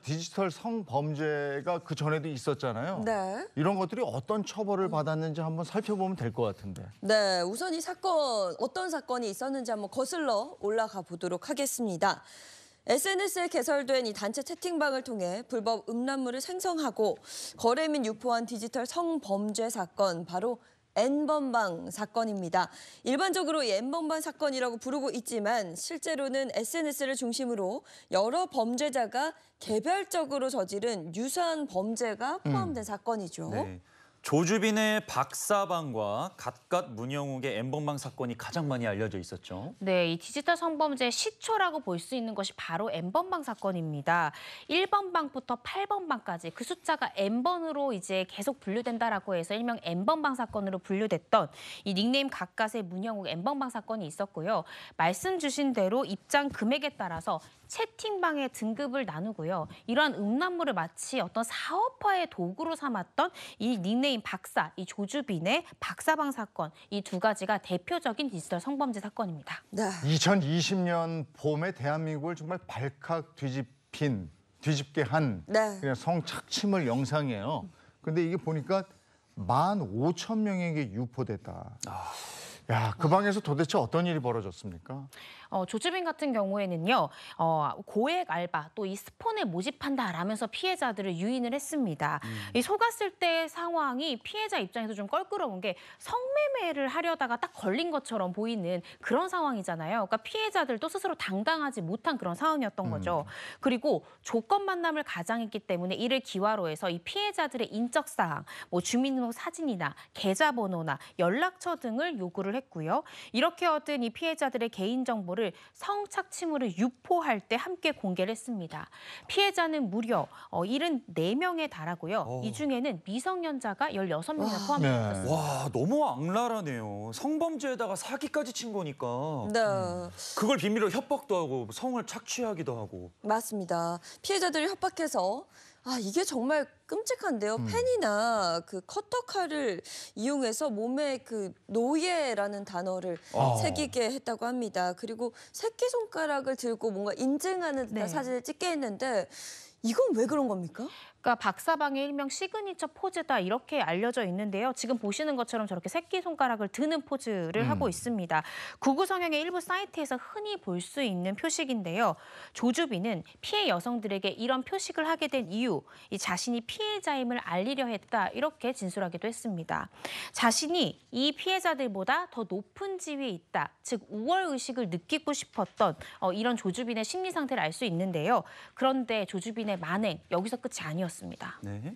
디지털 성범죄가 그 전에도 있었잖아요. 네. 이런 것들이 어떤 처벌을 받았는지 한번 살펴보면 될 것 같은데. 네, 우선 이 사건, 어떤 사건이 있었는지 한번 거슬러 올라가 보도록 하겠습니다. SNS에 개설된 이 단체 채팅방을 통해 불법 음란물을 생성하고 거래 및 유포한 디지털 성범죄 사건, 바로 N번방 사건입니다. 일반적으로 이 N번방 사건이라고 부르고 있지만 실제로는 SNS를 중심으로 여러 범죄자가 개별적으로 저지른 유사한 범죄가 포함된 사건이죠. 네. 조주빈의 박사방과 갓갓 문영욱의 N번방 사건이 가장 많이 알려져 있었죠. 네, 이 디지털 성범죄의 시초라고 볼 수 있는 것이 바로 N번방 사건입니다. 1번방부터 8번방까지 그 숫자가 N번으로 이제 계속 분류된다라고 해서 일명 N번방 사건으로 분류됐던 이 닉네임 갓갓의 문영욱 N번방 사건이 있었고요. 말씀 주신 대로 입장 금액에 따라서 채팅방의 등급을 나누고요. 이러한 음란물을 마치 어떤 사업화의 도구로 삼았던 이 닉네임 박사, 이 조주빈의 박사방 사건, 이 두 가지가 대표적인 디지털 성범죄 사건입니다. 네. 2020년 봄에 대한민국을 정말 발칵 뒤집게 한 네. 그냥 성착취물 영상이에요. 근데 이게 보니까 15,000명에게 유포됐다. 야, 그 방에서 도대체 어떤 일이 벌어졌습니까? 조주빈 같은 경우에는요, 고액 알바 또 이 스폰을 모집한다라면서 피해자들을 유인을 했습니다. 이 속았을 때 상황이 피해자 입장에서 좀 껄끄러운 게 성매매를 하려다가 딱 걸린 것처럼 보이는 그런 상황이잖아요. 그러니까 피해자들도 스스로 당당하지 못한 그런 상황이었던 거죠. 그리고 조건 만남을 가장했기 때문에 이를 기화로 해서 이 피해자들의 인적 사항, 뭐 주민등록 사진이나 계좌번호나 연락처 등을 요구를 했고요. 이렇게 얻은 이 피해자들의 개인 정보를 성착취물을 유포할 때 함께 공개를 했습니다. 피해자는 무려 74명에 달하고요. 이 중에는 미성년자가 16명에 포함되어 있었습니다. 와, 너무 악랄하네요. 성범죄에다가 사기까지 친 거니까. 네. 그걸 비밀로 협박도 하고 성을 착취하기도 하고. 맞습니다. 피해자들을 협박해서 이게 정말 끔찍한데요. 펜이나 그 커터칼을 이용해서 몸에 그 노예라는 단어를 새기게 했다고 합니다. 그리고 새끼손가락을 들고 뭔가 인증하는 듯한 사진을 찍게 했는데 이건 왜 그런 겁니까? 그러니까 박사방의 일명 시그니처 포즈다 이렇게 알려져 있는데요. 지금 보시는 것처럼 저렇게 새끼손가락을 드는 포즈를 하고 있습니다. 구구 성형의 일부 사이트에서 흔히 볼 수 있는 표식인데요. 조주빈은 피해 여성들에게 이런 표식을 하게 된 이유, 이 자신이 피해자임을 알리려 했다 이렇게 진술하기도 했습니다. 자신이 이 피해자들보다 더 높은 지위에 있다, 즉 우월의식을 느끼고 싶었던 이런 조주빈의 심리 상태를 알 수 있는데요. 그런데 조주빈의 만행 여기서 끝이 아니었습니다. 네.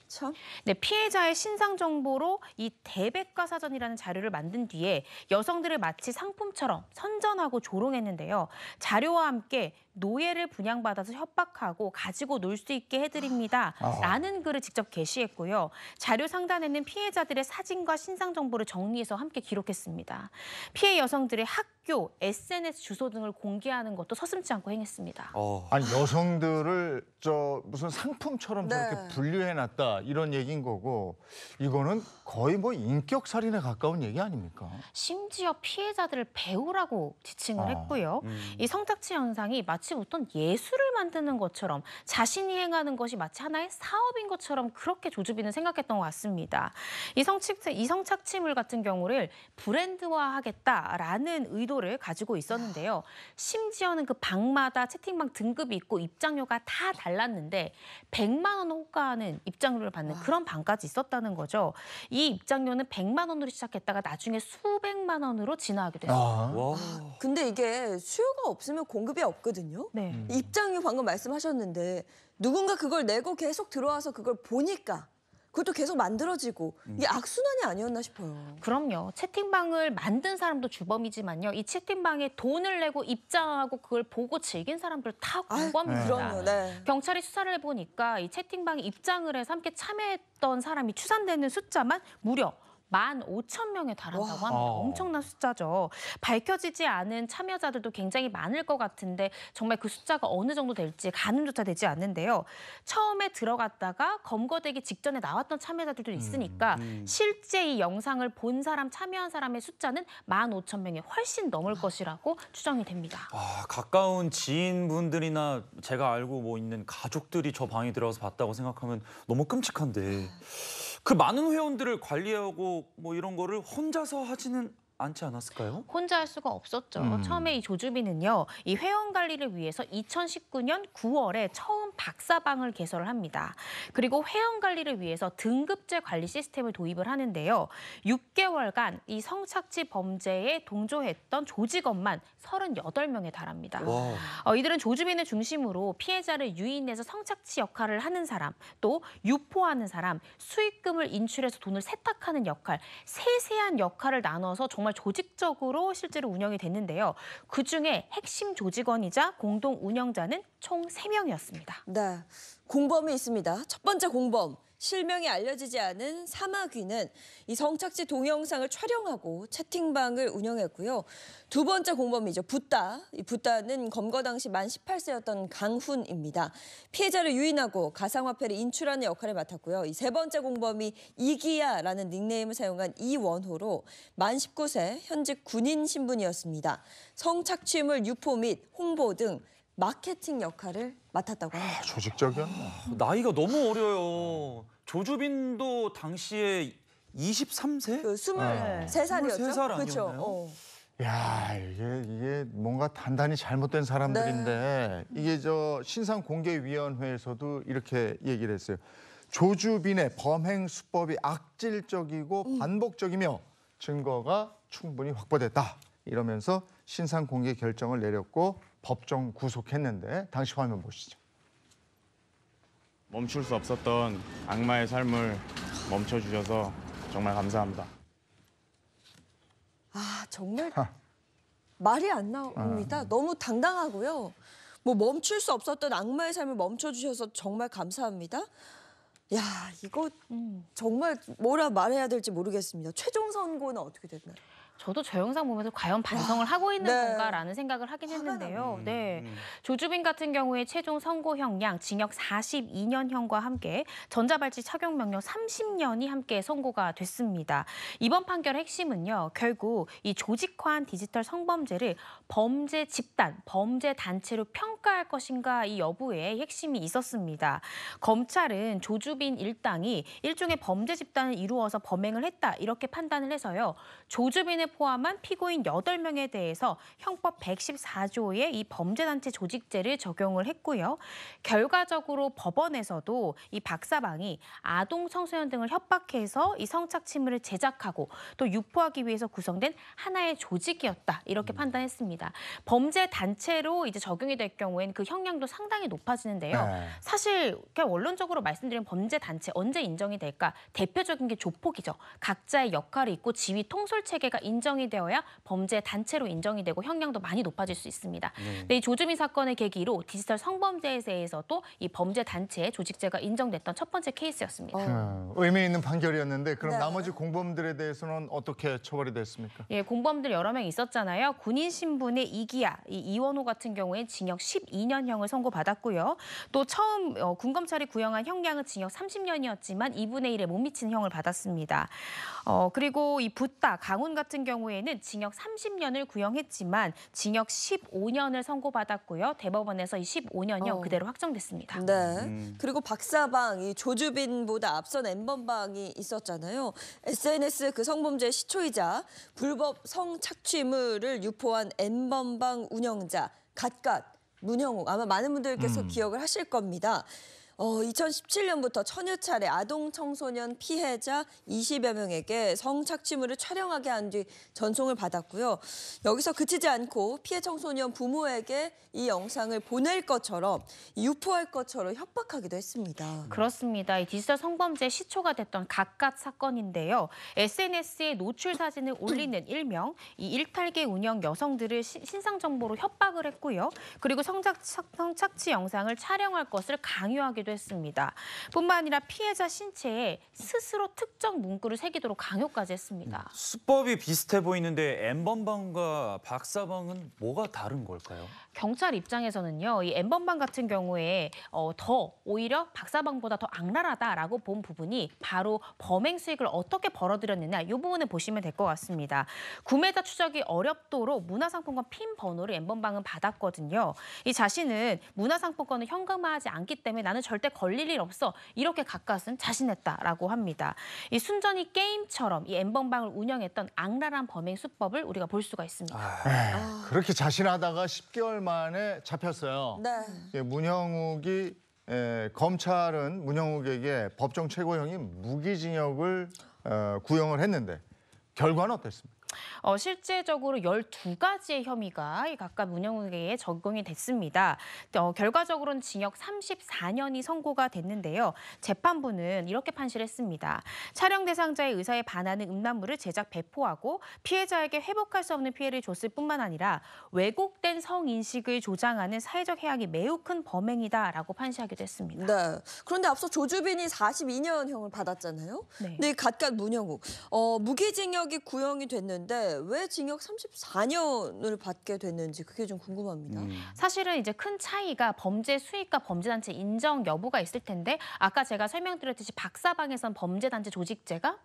참. 네, 피해자의 신상 정보로 이 대백과사전이라는 자료를 만든 뒤에 여성들을 마치 상품처럼 선전하고 조롱했는데요. 자료와 함께 노예를 분양받아서 협박하고 가지고 놀 수 있게 해드립니다. 라는 글을 직접 게시했고요. 자료 상단에는 피해자들의 사진과 신상 정보를 정리해서 함께 기록했습니다. 피해 여성들의 학교, SNS 주소 등을 공개하는 것도 서슴지 않고 행했습니다. 아니, 여성들을 무슨 상품처럼 네. 저렇게 분류해놨다 이런 얘기인 거고, 이거는 거의 뭐 인격살인에 가까운 얘기 아닙니까? 심지어 피해자들을 배우라고 지칭을 했고요. 이 성착취 현상이 마치 어떤 예술을 만드는 것처럼 자신이 행하는 것이 마치 하나의 사업인 것처럼 그렇게 조주빈은 생각했던 것 같습니다. 이 성착취물 같은 경우를 브랜드화하겠다라는 의도를 가지고 있었는데요. 심지어는 그 방마다 채팅방 등급이 있고 입장료가 다 달랐는데 100만 원 호가하는 입장료를 받는 그런 방까지 있었다는 거죠. 이 입장료는 100만 원으로 시작했다가 나중에 수백만 원으로 진화하기도 했습니다. 와. 근데 이게 수요가 없으면 공급이 없거든요. 네. 입장료 방금 말씀하셨는데 누군가 그걸 내고 계속 들어와서 그걸 보니까 그것도 계속 만들어지고 이게 악순환이 아니었나 싶어요. 그럼요. 채팅방을 만든 사람도 주범이지만요. 이 채팅방에 돈을 내고 입장하고 그걸 보고 즐긴 사람들 다 공범입니다. 그럼요. 네. 경찰이 수사를 해보니까 이 채팅방에 입장을 해서 함께 참여했던 사람이 추산되는 숫자만 무려 15,000명에 달한다고 와. 합니다. 엄청난 숫자죠. 밝혀지지 않은 참여자들도 굉장히 많을 것 같은데 정말 그 숫자가 어느 정도 될지 가늠조차 되지 않는데요. 처음에 들어갔다가 검거되기 직전에 나왔던 참여자들도 있으니까 실제 이 영상을 본 사람, 참여한 사람의 숫자는 15,000명이 훨씬 넘을 것이라고 추정이 됩니다. 아, 가까운 지인분들이나 제가 알고 뭐 있는 가족들이 저 방에 들어가서 봤다고 생각하면 너무 끔찍한데 그 많은 회원들을 관리하고 뭐 이런 거를 혼자서 하지는 않지 않았을까요? 혼자 할 수가 없었죠. 처음에 이 조주빈은요, 이 회원 관리를 위해서 2019년 9월에 처음 박사방을 개설을 합니다. 그리고 회원 관리를 위해서 등급제 관리 시스템을 도입을 하는데요. 6개월간 이 성착취 범죄에 동조했던 조직원만 38명에 달합니다. 와. 이들은 조주빈을 중심으로 피해자를 유인해서 성착취 역할을 하는 사람, 또 유포하는 사람, 수익금을 인출해서 돈을 세탁하는 역할, 세세한 역할을 나눠서 정말 조직적으로 실제로 운영이 됐는데요. 그중에 핵심 조직원이자 공동 운영자는 총 3명이었습니다. 네, 공범이 있습니다. 첫 번째 공범. 실명이 알려지지 않은 사마귀는 이 성착취 동영상을 촬영하고 채팅방을 운영했고요. 두 번째 공범이죠. 붓다. 이 붓다는 검거 당시 만 18세였던 강훈입니다. 피해자를 유인하고 가상화폐를 인출하는 역할을 맡았고요. 이 세 번째 공범이 이기야라는 닉네임을 사용한 이원호로 만 19세 현직 군인 신분이었습니다. 성착취물 유포 및 홍보 등 마케팅 역할을 맡았다고 합니다. 조직적이었네. 나이가 너무 어려요. 조주빈도 당시에 23세? 그 23살이었죠? 23살 그렇죠. 아니었나요? 야, 이게 뭔가 단단히 잘못된 사람들인데 이게 저 신상공개위원회에서도 이렇게 얘기를 했어요. 조주빈의 범행 수법이 악질적이고 반복적이며 증거가 충분히 확보됐다. 이러면서 신상공개 결정을 내렸고 법정 구속했는데 당시 화면 보시죠. 멈출 수 없었던 악마의 삶을 멈춰주셔서 정말 감사합니다. 아, 정말 말이 안 나옵니다. 너무 당당하고요. 뭐 멈출 수 없었던 악마의 삶을 멈춰주셔서 정말 감사합니다. 야, 이거 정말 뭐라 말해야 될지 모르겠습니다. 최종 선고는 어떻게 됐나요? 저도 저 영상 보면서 과연 반성을 하고 있는 네. 건가라는 생각을 하긴 화가 했는데요. 네, 조주빈 같은 경우에 최종 선고 형량 징역 42년형과 함께 전자발찌 착용 명령 30년이 함께 선고가 됐습니다. 이번 판결의 핵심은요. 결국 이 조직화한 디지털 성범죄를 범죄 집단, 범죄 단체로 평가할 것인가 이 여부에 핵심이 있었습니다. 검찰은 조주빈 일당이 일종의 범죄 집단을 이루어서 범행을 했다 이렇게 판단을 해서요. 조주빈을 포함한 피고인 8명에 대해서 형법 114조의 이 범죄단체 조직죄를 적용을 했고요. 결과적으로 법원에서도 이 박사방이 아동 청소년 등을 협박해서 이 성착취물을 제작하고 또 유포하기 위해서 구성된 하나의 조직이었다 이렇게 판단했습니다. 범죄 단체로 이제 적용이 될 경우에는 그 형량도 상당히 높아지는데요. 네. 사실 그냥 원론적으로 말씀드리면 범죄 단체 언제 인정이 될까? 대표적인 게 조폭이죠. 각자의 역할이 있고 지휘 통솔 체계가 인정이 되어야 범죄 단체로 인정이 되고 형량도 많이 높아질 수 있습니다. 근데 이 조주빈 사건을 계기로 디지털 성범죄에 대해서도 이 범죄 단체 조직죄가 인정됐던 첫 번째 케이스였습니다. 의미 있는 판결이었는데 그럼 네. 나머지 공범들에 대해서는 어떻게 처벌이 됐습니까? 예, 공범들 여러 명 있었잖아요. 군인 신분의 이기야, 이 이원호 같은 경우에 징역 12년형을 선고받았고요. 또 처음 군검찰이 구형한 형량은 징역 30년이었지만 2분의 1에 못 미치는 형을 받았습니다. 그리고 이 붓다, 강훈 같은 경우에는 징역 30년을 구형했지만 징역 15년을 선고받았고요. 대법원에서 이 15년형 그대로 확정됐습니다. 네. 그리고 박사방, 이 조주빈보다 앞선 N번방이 있었잖아요. SNS 그 성범죄 시초이자 불법 성착취물을 유포한 N번방 운영자 갓갓 문형욱 아마 많은 분들께서 기억을 하실 겁니다. 2017년부터 천여 차례 아동 청소년 피해자 20여 명에게 성착취물을 촬영하게 한 뒤 전송을 받았고요. 여기서 그치지 않고 피해 청소년 부모에게 이 영상을 보낼 것처럼 유포할 것처럼 협박하기도 했습니다. 그렇습니다. 이 디지털 성범죄 시초가 됐던 갓갓 사건인데요. SNS에 노출 사진을 올리는 일명 이 일탈계 운영 여성들을 신상 정보로 협박을 했고요. 그리고 성착취 영상을 촬영할 것을 강요하기도 강요하기도 했습니다. 뿐만 아니라 피해자 신체에 스스로 특정 문구를 새기도록 강요까지 했습니다. 수법이 비슷해 보이는데 N번방과 박사방은 뭐가 다른 걸까요? 경찰 입장에서는요, 이 N번방 같은 경우에 더 오히려 박사방보다 더 악랄하다라고 본 부분이 바로 범행 수익을 어떻게 벌어들였느냐 이 부분을 보시면 될 것 같습니다. 구매자 추적이 어렵도록 문화상품권 핀 번호를 N번방은 받았거든요. 이 자신은 문화상품권을 현금화하지 않기 때문에 나는 절대 걸릴 일 없어 이렇게 가까스는 자신했다라고 합니다. 이 순전히 게임처럼 이 N번방을 운영했던 악랄한 범행 수법을 우리가 볼 수가 있습니다. 그렇게 자신하다가 10개월 만에 잡혔어요. 네. 예, 문형욱이 검찰은 문형욱에게 법정 최고형인 무기징역을 구형을 했는데 결과는 어땠습니까? 실제적으로 12가지의 혐의가 각각 문형욱에게 적용이 됐습니다. 결과적으로는 징역 34년이 선고가 됐는데요. 재판부는 이렇게 판시했습니다. 촬영 대상자의 의사에 반하는 음란물을 제작 배포하고 피해자에게 회복할 수 없는 피해를 줬을 뿐만 아니라 왜곡된 성인식을 조장하는 사회적 해악이 매우 큰 범행이다라고 판시하기도 했습니다. 네. 그런데 앞서 조주빈이 42년형을 받았잖아요. 네. 근데 갓갓 문형욱 무기징역이 구형이 됐는데 왜 징역 34년을 받게 됐는지 그게 좀 궁금합니다. 사실은 이제 큰 차이가 범죄 수익과 범죄단체 인정 여부가 있을 텐데 아까 제가 설명드렸듯이 박사방에선 범죄단체 조직죄가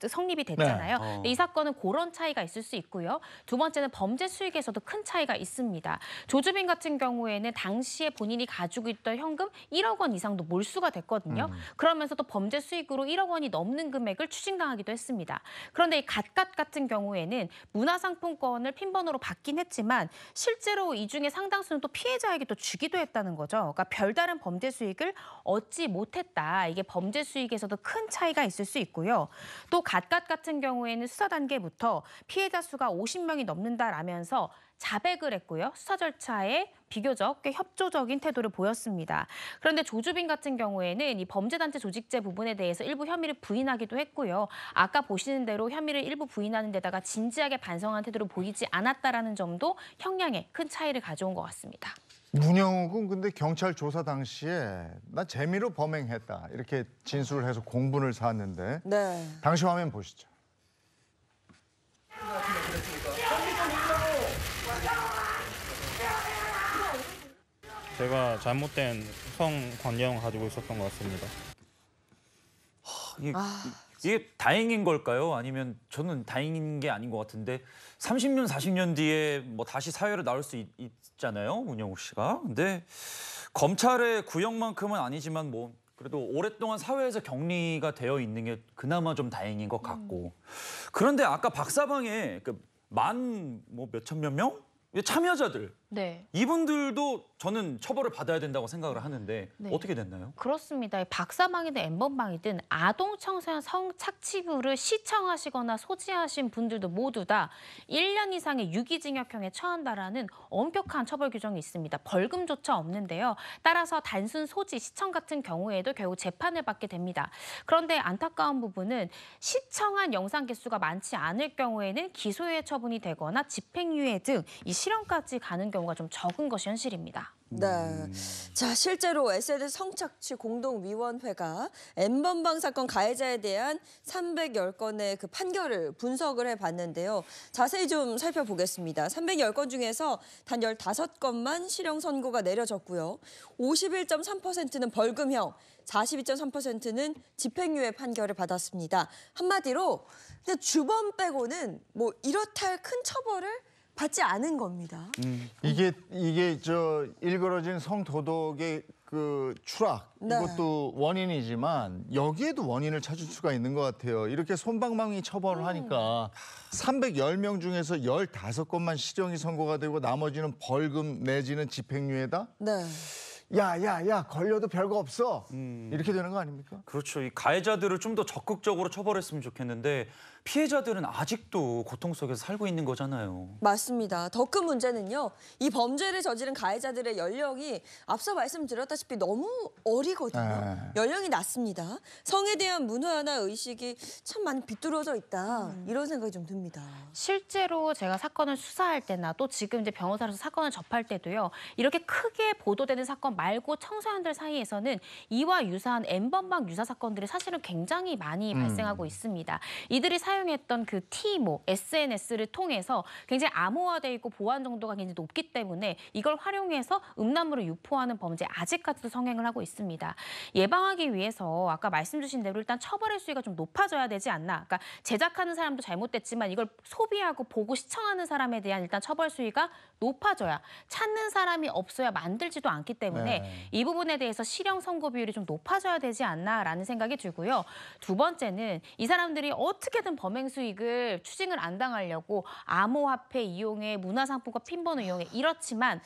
성립이 됐잖아요. 네. 근데 이 사건은 그런 차이가 있을 수 있고요. 두 번째는 범죄 수익에서도 큰 차이가 있습니다. 조주빈 같은 경우에는 당시에 본인이 가지고 있던 현금 1억 원 이상도 몰수가 됐거든요. 그러면서 또 범죄 수익으로 1억 원이 넘는 금액을 추징당하기도 했습니다. 그런데 이 갓갓 같은 경우에는 문화상품권을 핀번호로 받긴 했지만 실제로 이 중에 상당수는 또 피해자에게 또 주기도 했다는 거죠. 그러니까 별다른 범죄 수익을 얻지 못했다. 이게 범죄 수익에서도 큰 차이가 있을 수 있고요. 또 갓갓 같은 경우에는 수사 단계부터 피해자 수가 50명이 넘는다라면서 자백을 했고요. 수사 절차에 비교적 꽤 협조적인 태도를 보였습니다. 그런데 조주빈 같은 경우에는 이 범죄단체 조직죄 부분에 대해서 일부 혐의를 부인하기도 했고요. 아까 보시는 대로 혐의를 일부 부인하는 데다가 진지하게 반성하는 태도를 보이지 않았다라는 점도 형량에 큰 차이를 가져온 것 같습니다. 문형욱은 근데 경찰 조사 당시에 나 재미로 범행했다 이렇게 진술을 해서 공분을 샀는데 네. 당시 화면 보시죠. 제가 잘못된 성관념을 가지고 있었던 것 같습니다. 이게 다행인 걸까요? 아니면 저는 다행인 게 아닌 것 같은데 30년, 40년 뒤에 뭐 다시 사회로 나올 수 있잖아요, 문형욱 씨가. 근데 검찰의 구형만큼은 아니지만 뭐 그래도 오랫동안 사회에서 격리가 되어 있는 게 그나마 좀 다행인 것 같고. 그런데 아까 박사방에 그 뭐 몇천몇 명? 참여자들. 네. 이분들도 저는 처벌을 받아야 된다고 생각을 하는데 네. 어떻게 됐나요? 그렇습니다. 박사방이든 N번방이든 아동 청소년 성착취물을 시청하시거나 소지하신 분들도 모두 다 1년 이상의 유기징역형에 처한다라는 엄격한 처벌 규정이 있습니다. 벌금조차 없는데요. 따라서 단순 소지, 시청 같은 경우에도 결국 재판을 받게 됩니다. 그런데 안타까운 부분은 시청한 영상 개수가 많지 않을 경우에는 기소유예 처분이 되거나 집행유예 등 이 실형까지 가는 경우가 좀 적은 것이 현실입니다. 네. 자, 실제로 SNS 성착취 공동위원회가 N번방 사건 가해자에 대한 310건의 그 판결을 분석을 해봤는데요. 자세히 좀 살펴보겠습니다. 310건 중에서 단 15건만 실형 선고가 내려졌고요. 51.3%는 벌금형, 42.3%는 집행유예 판결을 받았습니다. 한마디로 근데 주범 빼고는 뭐 이렇다 할 큰 처벌을 받지 않은 겁니다. 이게 저 일그러진 성도덕의 그 추락 네. 이것도 원인이지만 여기에도 원인을 찾을 수가 있는 것 같아요. 이렇게 솜방망이 처벌을 하니까 310명 중에서 15건만 실형이 선고가 되고 나머지는 벌금 내지는 집행유예다? 네. 야야야 걸려도 별거 없어. 이렇게 되는 거 아닙니까? 그렇죠. 이 가해자들을 좀 더 적극적으로 처벌했으면 좋겠는데 피해자들은 아직도 고통 속에서 살고 있는 거잖아요. 맞습니다. 더 큰 문제는요. 이 범죄를 저지른 가해자들의 연령이 앞서 말씀드렸다시피 너무 어리거든요. 연령이 낮습니다. 성에 대한 문화나 의식이 참 많이 비뚤어져 있다. 이런 생각이 좀 듭니다. 실제로 제가 사건을 수사할 때나 또 지금 이제 변호사로서 사건을 접할 때도요. 이렇게 크게 보도되는 사건 청소년 말고 청소년들 사이에서는 이와 유사한 N번방 유사 사건들이 사실은 굉장히 많이 발생하고 있습니다. 이들이 사용했던 그 티모, SNS를 통해서 굉장히 암호화돼 있고 보안 정도가 굉장히 높기 때문에 이걸 활용해서 음란물을 유포하는 범죄 아직까지도 성행을 하고 있습니다. 예방하기 위해서 아까 말씀 주신 대로 일단 처벌의 수위가 좀 높아져야 되지 않나. 그러니까 제작하는 사람도 잘못됐지만 이걸 소비하고 보고 시청하는 사람에 대한 일단 처벌 수위가 높아져야 찾는 사람이 없어야 만들지도 않기 때문에 네. 이 부분에 대해서 실형 선고 비율이 좀 높아져야 되지 않나라는 생각이 들고요. 두 번째는 이 사람들이 어떻게든 범행 수익을 추징을 안 당하려고 암호화폐 이용해 문화상품권 핀번호 이용해 이렇지만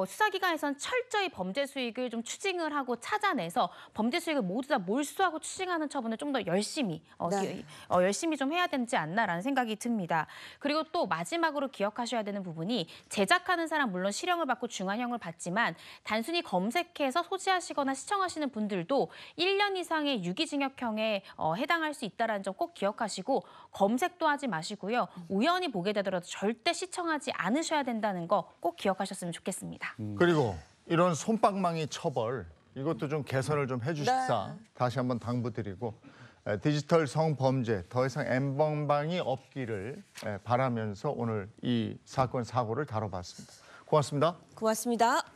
수사기관에서는 철저히 범죄 수익을 좀 추징을 하고 찾아내서 범죄 수익을 모두 다 몰수하고 추징하는 처분을 좀 더 열심히 네. 열심히 좀 해야 되지 않나라는 생각이 듭니다. 그리고 또 마지막으로 기억하셔야 되는 부분이 제작하는 사람 물론 실형을 받고 중한형을 받지만 단순히 검색해서 소지하시거나 시청하시는 분들도 1년 이상의 유기징역형에 해당할 수 있다는 점 꼭 기억하시고 검색도 하지 마시고요. 우연히 보게 되더라도 절대 시청하지 않으셔야 된다는 거 꼭 기억하셨으면 좋겠습니다. 그리고 이런 솜방망이 처벌 이것도 좀 개선을 좀 해주십사 다시 한번 당부드리고 디지털 성범죄 더 이상 N번방이 없기를 바라면서 오늘 이 사건 사고를 다뤄봤습니다. 고맙습니다. 고맙습니다.